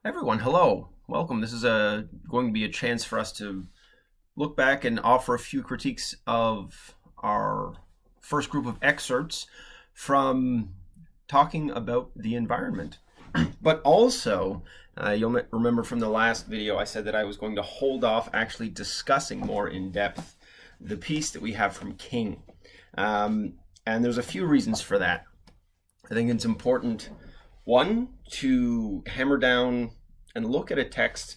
Everyone, hello. Welcome. This is going to be a chance for us to look back and offer a few critiques of our first group of excerpts from talking about the environment. But also, you'll remember from the last video, I said that I was going to hold off actually discussing more in depth the piece that we have from King. And there's a few reasons for that. I think it's important, one, to hammer down and look at a text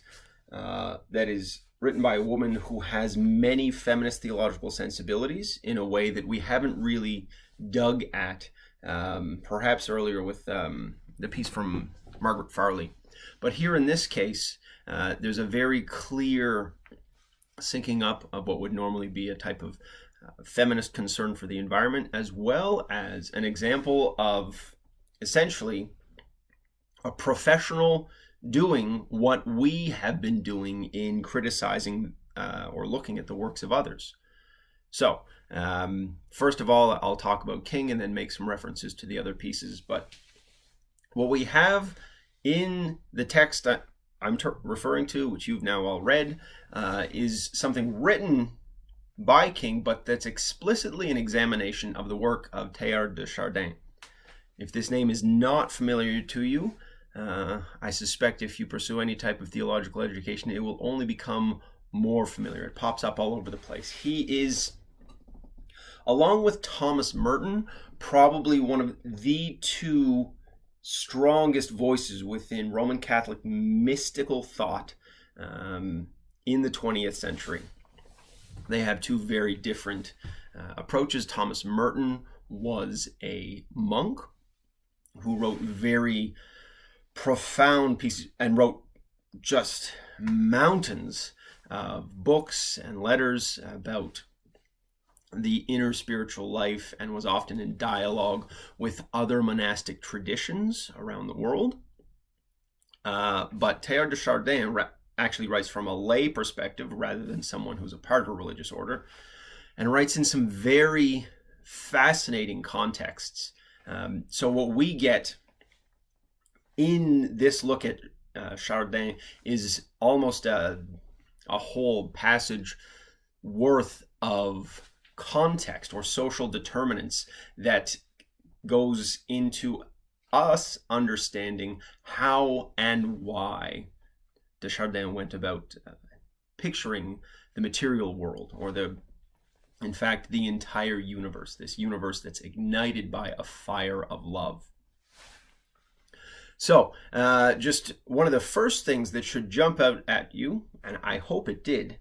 that is written by a woman who has many feminist theological sensibilities in a way that we haven't really dug at, perhaps earlier with the piece from Margaret Farley. But here in this case, there's a very clear syncing up of what would normally be a type of feminist concern for the environment, as well as an example of essentially a professional doing what we have been doing in criticizing or looking at the works of others. So, first of all, I'll talk about King and then make some references to the other pieces. But what we have in the text that I'm referring to, which you've now all read, is something written by King, but that's explicitly an examination of the work of Teilhard de Chardin. If this name is not familiar to you, I suspect if you pursue any type of theological education, it will only become more familiar. It pops up all over the place. He is, along with Thomas Merton, probably one of the two strongest voices within Roman Catholic mystical thought in the 20th century. They have two very different approaches. Thomas Merton was a monk who wrote very profound pieces and wrote just mountains of books and letters about the inner spiritual life, and was often in dialogue with other monastic traditions around the world. But Teilhard de Chardin actually writes from a lay perspective rather than someone who's a part of a religious order, and writes in some very fascinating contexts. So what we get in this look at Chardin is almost a whole passage worth of context or social determinants that goes into us understanding how and why de Chardin went about picturing the material world, or in fact, the entire universe, this universe that's ignited by a fire of love. So, just one of the first things that should jump out at you, and I hope it did,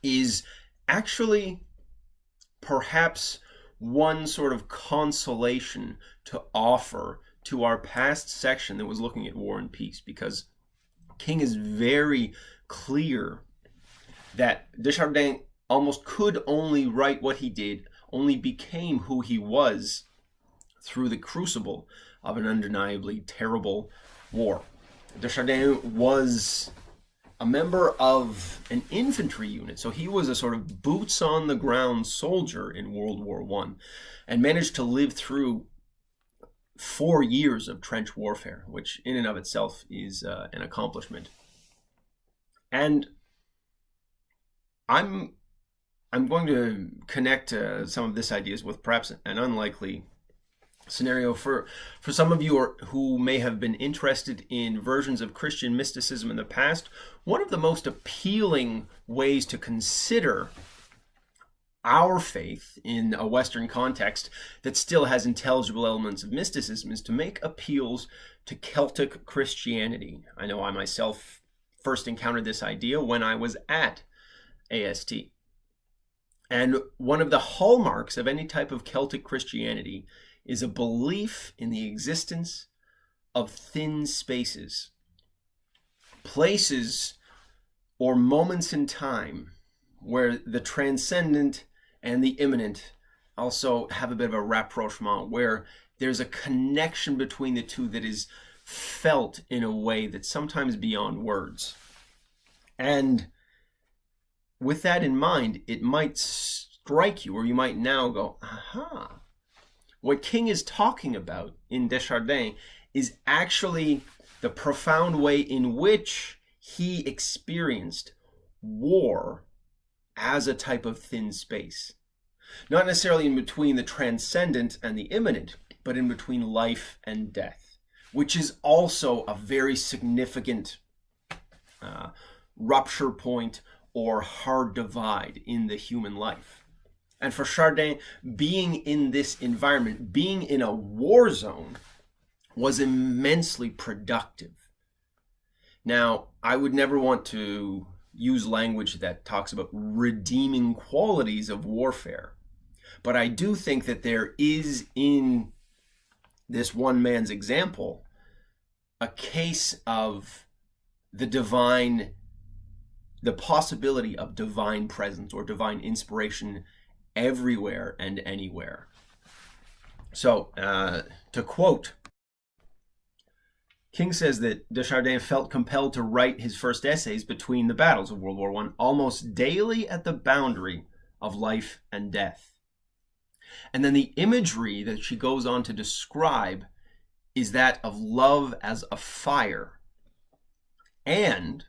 is actually perhaps one sort of consolation to offer to our past section that was looking at War and Peace, because King is very clear that de Chardin almost could only write what he did, only became who he was through the crucible of an undeniably terrible war. De Chardin was a member of an infantry unit, so he was a sort of boots on the ground soldier in World War I, and managed to live through 4 years of trench warfare, which in and of itself is an accomplishment. And I'm going to connect some of this ideas with perhaps an unlikely scenario for some of you who may have been interested in versions of Christian mysticism in the past. One of the most appealing ways to consider our faith in a Western context that still has intelligible elements of mysticism is to make appeals to Celtic Christianity. I know I myself first encountered this idea when I was at AST. And one of the hallmarks of any type of Celtic Christianity is a belief in the existence of thin spaces, places or moments in time where the transcendent and the immanent also have a bit of a rapprochement, where there's a connection between the two that is felt in a way that's sometimes beyond words. And with that in mind, it might strike you, or you might now go, aha. What King is talking about in de Chardin is actually the profound way in which he experienced war as a type of thin space. Not necessarily in between the transcendent and the immanent, but in between life and death, which is also a very significant rupture point or hard divide in the human life. And for Chardin, being in this environment, being in a war zone, was immensely productive. Now, I would never want to use language that talks about redeeming qualities of warfare, but I do think that there is in this one man's example a case of the divine, the possibility of divine presence or divine inspiration everywhere and anywhere. So, to quote, King says that Deschardins felt compelled to write his first essays between the battles of World War I, almost daily at the boundary of life and death. And then the imagery that she goes on to describe is that of love as a fire. And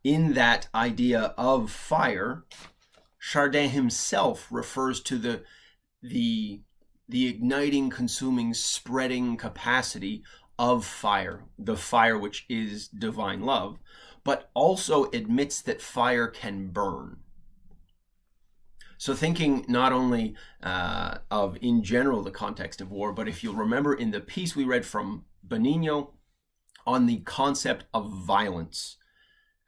in that idea of fire, Chardin himself refers to the igniting, consuming, spreading capacity of fire, the fire which is divine love, but also admits that fire can burn. So thinking not only of, in general, the context of war, but if you'll remember in the piece we read from Benigno on the concept of violence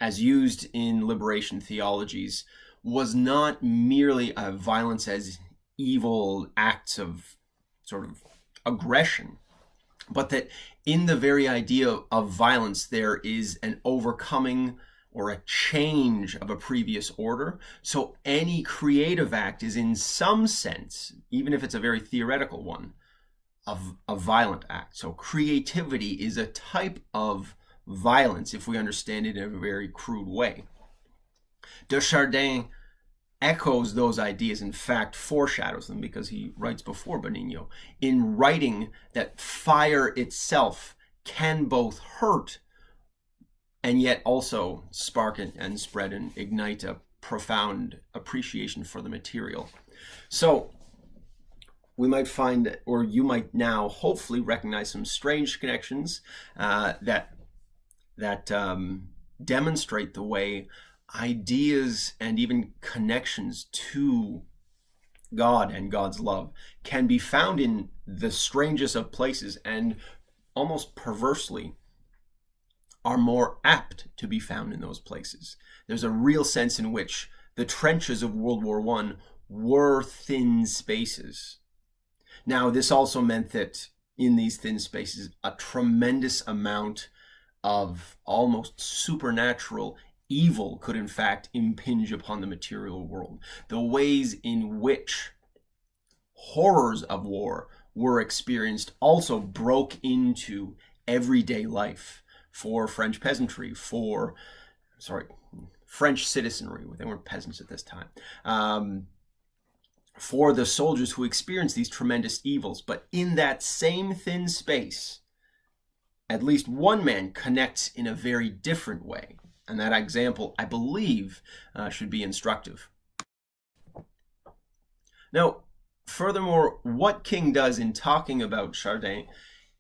as used in liberation theologies, was not merely a violence as evil acts of sort of aggression, but that in the very idea of violence there is an overcoming or a change of a previous order. So any creative act is in some sense, even if it's a very theoretical one, of a violent act. So creativity is a type of violence if we understand it in a very crude way. Deschardins echoes those ideas, in fact foreshadows them, because he writes before Benigno, in writing that fire itself can both hurt and yet also spark and spread and ignite a profound appreciation for the material. So we might find, or you might now hopefully recognize, some strange connections that demonstrate the way ideas and even connections to God and God's love can be found in the strangest of places, and almost perversely are more apt to be found in those places. There's a real sense in which the trenches of World War I were thin spaces. Now, this also meant that in these thin spaces, a tremendous amount of almost supernatural evil could in fact impinge upon the material world. The ways in which horrors of war were experienced also broke into everyday life for French peasantry, French citizenry. They weren't peasants at this time. For the soldiers who experienced these tremendous evils. But in that same thin space, at least one man connects in a very different way. And that example, I believe, should be instructive. Now, furthermore, what King does in talking about Chardin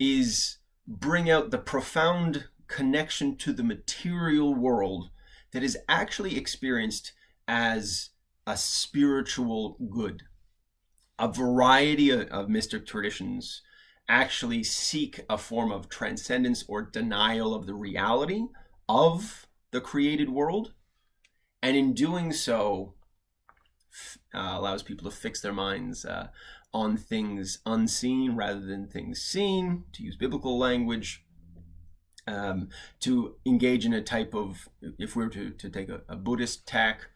is bring out the profound connection to the material world that is actually experienced as a spiritual good. A variety of mystic traditions actually seek a form of transcendence or denial of the reality of the created world, and in doing so allows people to fix their minds on things unseen rather than things seen, to use biblical language, to engage in a type of, if we were to take a Buddhist tack,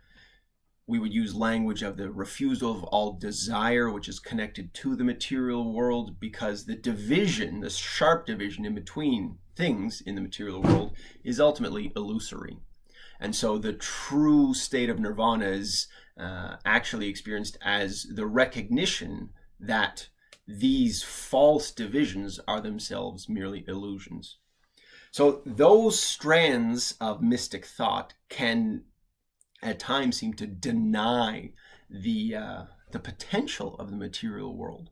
we would use language of the refusal of all desire, which is connected to the material world, because the division, the sharp division in between things in the material world, is ultimately illusory. And so the true state of nirvana is actually experienced as the recognition that these false divisions are themselves merely illusions. So those strands of mystic thought can at times seem to deny the potential of the material world.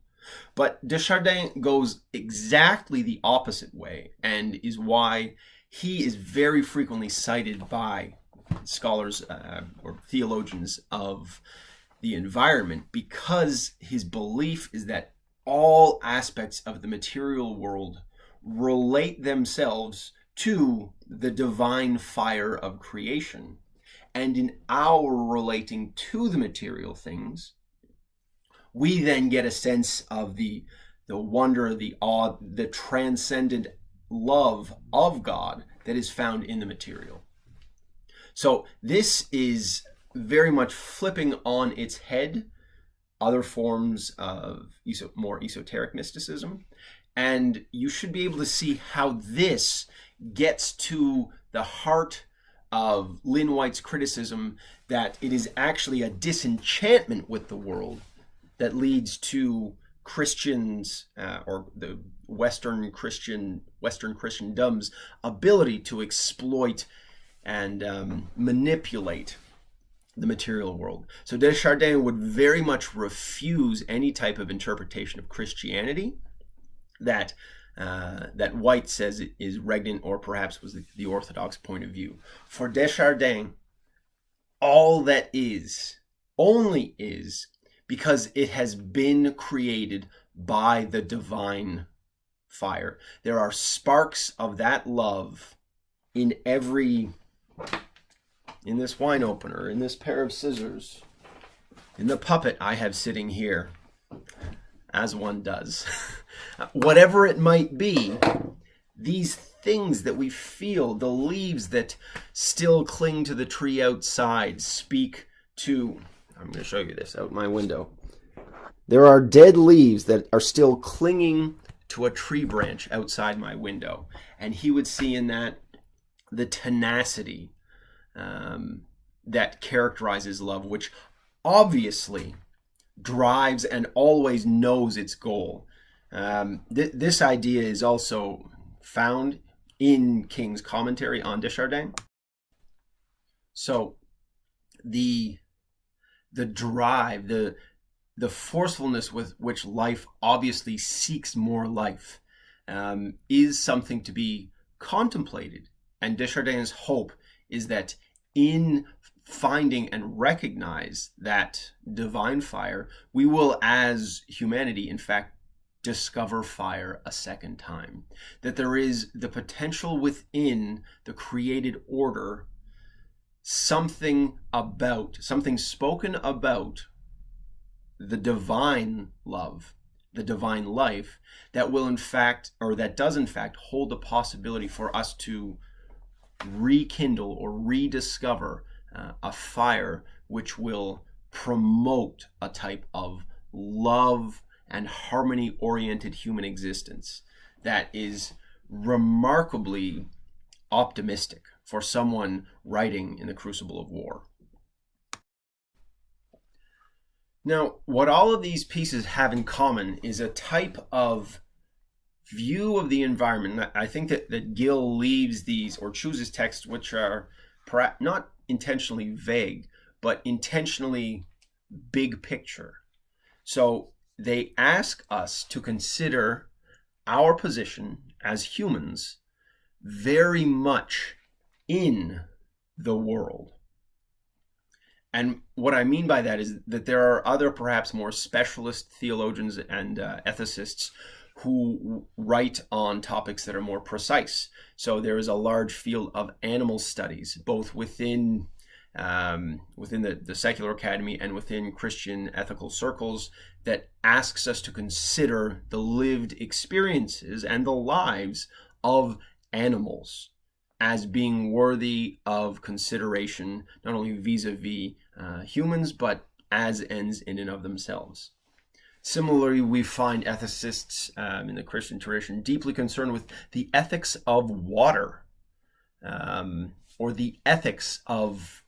But Desjardins goes exactly the opposite way, and is why he is very frequently cited by scholars or theologians of the environment, because his belief is that all aspects of the material world relate themselves to the divine fire of creation. And in our relating to the material things, we then get a sense of the wonder, the awe, the transcendent love of God that is found in the material. So this is very much flipping on its head other forms of more esoteric mysticism. And you should be able to see how this gets to the heart of Lynn White's criticism that it is actually a disenchantment with the world that leads to Christians or the Western Christendom's ability to exploit and manipulate the material world. So Desjardins would very much refuse any type of interpretation of Christianity that White says is regnant, or perhaps was the Orthodox point of view. For Desjardins, all that is only is because it has been created by the divine fire. There are sparks of that love in this wine opener, in this pair of scissors, in the puppet I have sitting here, as one does. Whatever it might be, these things that we feel, the leaves that still cling to the tree outside, speak to... I'm going to show you this out my window. There are dead leaves that are still clinging to a tree branch outside my window. And he would see in that the tenacity that characterizes love, which obviously drives and always knows its goal. This idea is also found in King's commentary on Desjardins. So the drive, the forcefulness with which life obviously seeks more life is something to be contemplated. And Desjardins' hope is that in finding and recognize that divine fire, we will, as humanity, in fact, discover fire a second time. That there is the potential within the created order, something spoken about the divine love, the divine life, that will in fact, or that does in fact, hold the possibility for us to rekindle or rediscover a fire which will promote a type of love and harmony-oriented human existence that is remarkably optimistic for someone writing in the crucible of war. Now, what all of these pieces have in common is a type of view of the environment. I think that Gill leaves these or chooses texts which are perhaps not intentionally vague, but intentionally big picture. So they ask us to consider our position as humans very much in the world. And what I mean by that is that there are other perhaps more specialist theologians and ethicists who write on topics that are more precise. So there is a large field of animal studies, both within the secular academy and within Christian ethical circles, that asks us to consider the lived experiences and the lives of animals as being worthy of consideration, not only vis-a-vis humans, but as ends in and of themselves. Similarly, we find ethicists in the Christian tradition deeply concerned with the ethics of water, or the ethics of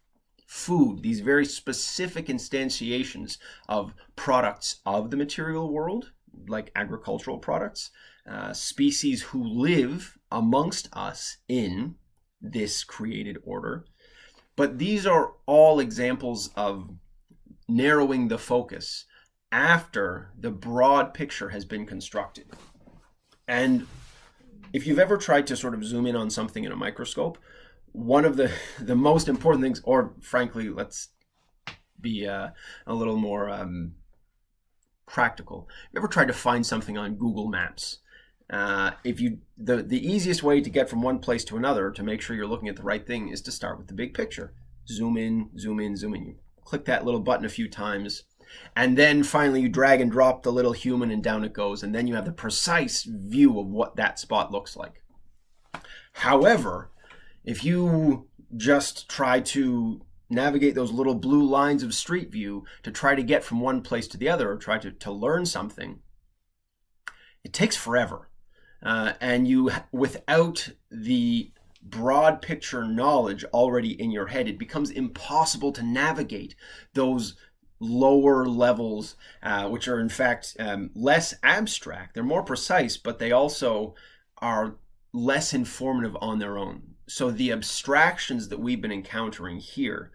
food, these very specific instantiations of products of the material world, like agricultural products, species who live amongst us in this created order. But these are all examples of narrowing the focus after the broad picture has been constructed. And if you've ever tried to sort of zoom in on something in a microscope, one of the most important things, or frankly, let's be a little more practical. Have you ever tried to find something on Google Maps? The easiest way to get from one place to another to make sure you're looking at the right thing is to start with the big picture. Zoom in, zoom in, zoom in. You click that little button a few times, and then finally you drag and drop the little human and down it goes, and then you have the precise view of what that spot looks like. However, if you just try to navigate those little blue lines of Street View to try to get from one place to the other or try to learn something, it takes forever. And you, without the broad picture knowledge already in your head, it becomes impossible to navigate those lower levels, which are in fact less abstract. They're more precise, but they also are less informative on their own. So the abstractions that we've been encountering here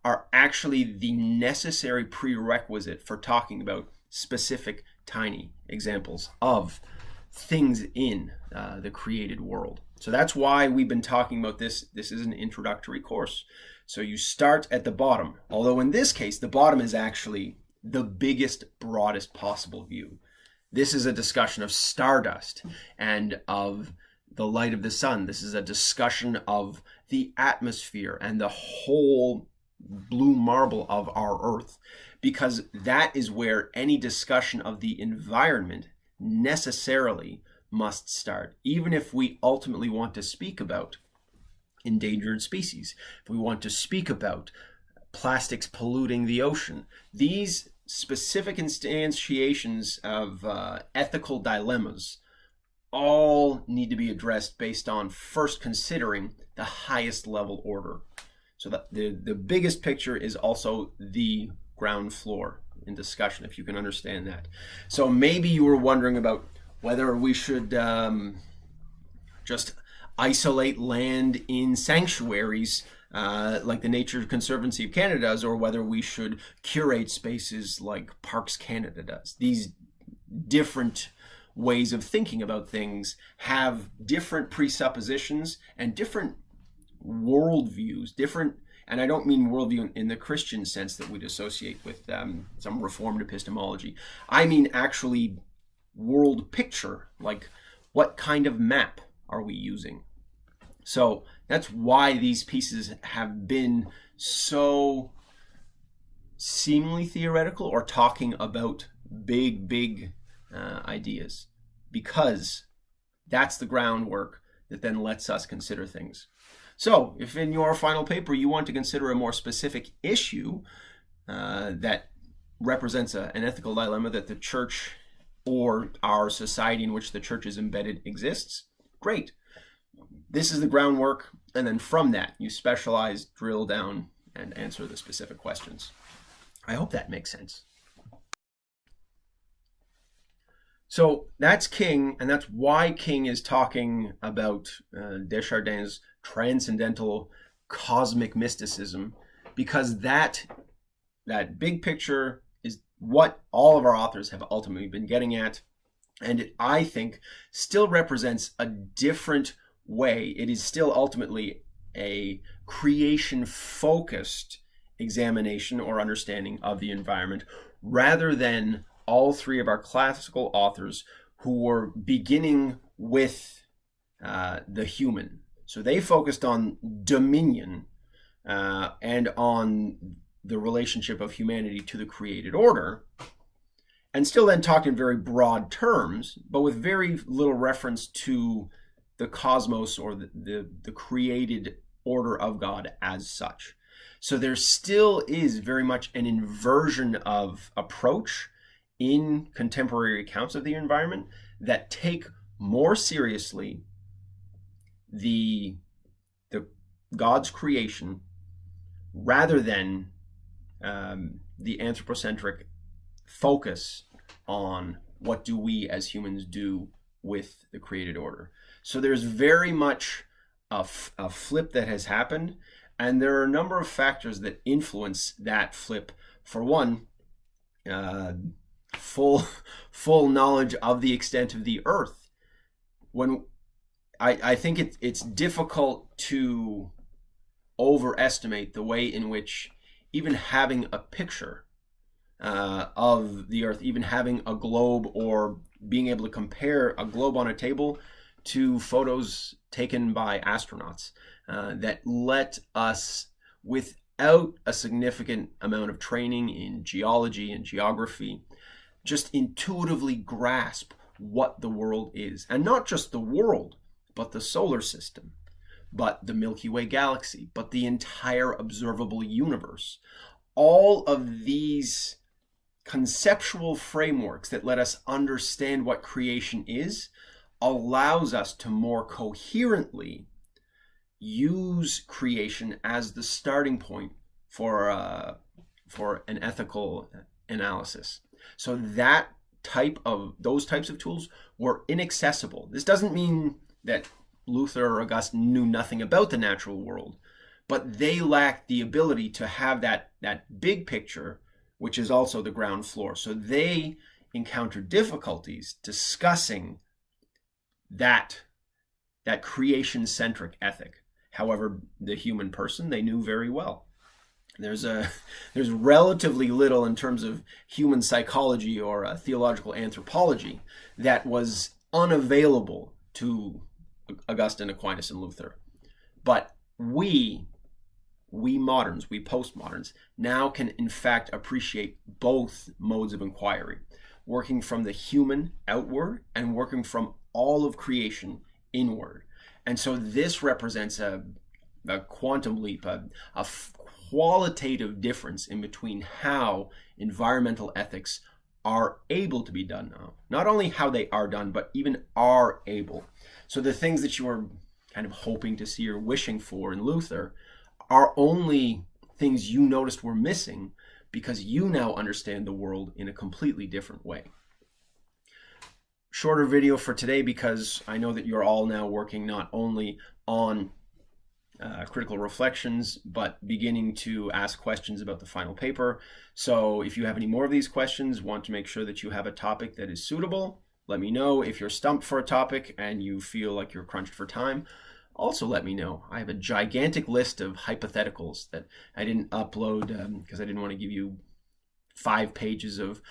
are actually the necessary prerequisite for talking about specific tiny examples of things in the created world. So that's why we've been talking about this. This is an introductory course. So you start at the bottom, although in this case, the bottom is actually the biggest, broadest possible view. This is a discussion of stardust and of the light of the sun. This is a discussion of the atmosphere and the whole blue marble of our Earth, because that is where any discussion of the environment necessarily must start. Even if we ultimately want to speak about endangered species, if we want to speak about plastics polluting the ocean, these specific instantiations of ethical dilemmas all need to be addressed based on first considering the highest level order. So that the biggest picture is also the ground floor in discussion, if you can understand that. So maybe you were wondering about whether we should just isolate land in sanctuaries like the Nature Conservancy of Canada does, or whether we should curate spaces like Parks Canada does. These different ways of thinking about things have different presuppositions and different worldviews, and I don't mean worldview in the Christian sense that we'd associate with some Reformed epistemology. I mean actually world picture, like what kind of map are we using? So that's why these pieces have been so seemingly theoretical or talking about big ideas, because that's the groundwork that then lets us consider things. So if in your final paper you want to consider a more specific issue that represents an ethical dilemma that the church or our society in which the church is embedded exists, great. This is the groundwork, and then from that you specialize, drill down, and answer the specific questions. I hope that makes sense. So that's King, and that's why King is talking about Desjardins' transcendental cosmic mysticism, because that big picture is what all of our authors have ultimately been getting at, and it, I think, still represents a different way. It is still ultimately a creation-focused examination or understanding of the environment, rather than all three of our classical authors who were beginning with the human. So they focused on dominion and on the relationship of humanity to the created order, and still then talked in very broad terms, but with very little reference to the cosmos or the created order of God as such. So there still is very much an inversion of approach in contemporary accounts of the environment that take more seriously the God's creation rather than the anthropocentric focus on what do we as humans do with the created order. So there's very much a flip that has happened, and there are a number of factors that influence that flip. For one, full knowledge of the extent of the earth. When I think it's difficult to overestimate the way in which even having a picture of the earth, even having a globe, or being able to compare a globe on a table to photos taken by astronauts that let us, without a significant amount of training in geology and geography, just intuitively grasp what the world is. And not just the world, but the solar system, but the Milky Way galaxy, but the entire observable universe. All of these conceptual frameworks that let us understand what creation is allows us to more coherently use creation as the starting point for an ethical analysis. So those types of tools were inaccessible. This doesn't mean that Luther or Augustine knew nothing about the natural world, but they lacked the ability to have that big picture, which is also the ground floor. So they encountered difficulties discussing that creation-centric ethic. However, the human person they knew very well. There's relatively little in terms of human psychology or theological anthropology that was unavailable to Augustine, Aquinas, and Luther. But we moderns, we postmoderns, now can in fact appreciate both modes of inquiry, working from the human outward and working from all of creation inward. And so this represents a quantum leap, a qualitative difference in between how environmental ethics are able to be done now. Not only how they are done, but even are able. So the things that you are kind of hoping to see or wishing for in Luther are only things you noticed were missing because you now understand the world in a completely different way. Shorter video for today because I know that you're all now working not only on critical reflections, but beginning to ask questions about the final paper. So if you have any more of these questions, want to make sure that you have a topic that is suitable, let me know. If you're stumped for a topic and you feel like you're crunched for time, also let me know. I have a gigantic list of hypotheticals that I didn't upload because I didn't want to give you 5 pages of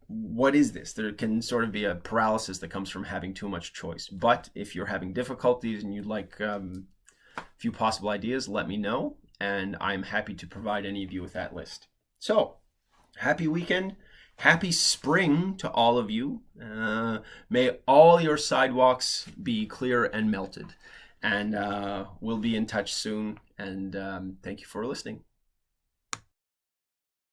what is this? There can sort of be a paralysis that comes from having too much choice. But if you're having difficulties and you'd like a few possible ideas, let me know, and I'm happy to provide any of you with that list. So, happy weekend. Happy spring to all of you. May all your sidewalks be clear and melted. And we'll be in touch soon. And thank you for listening.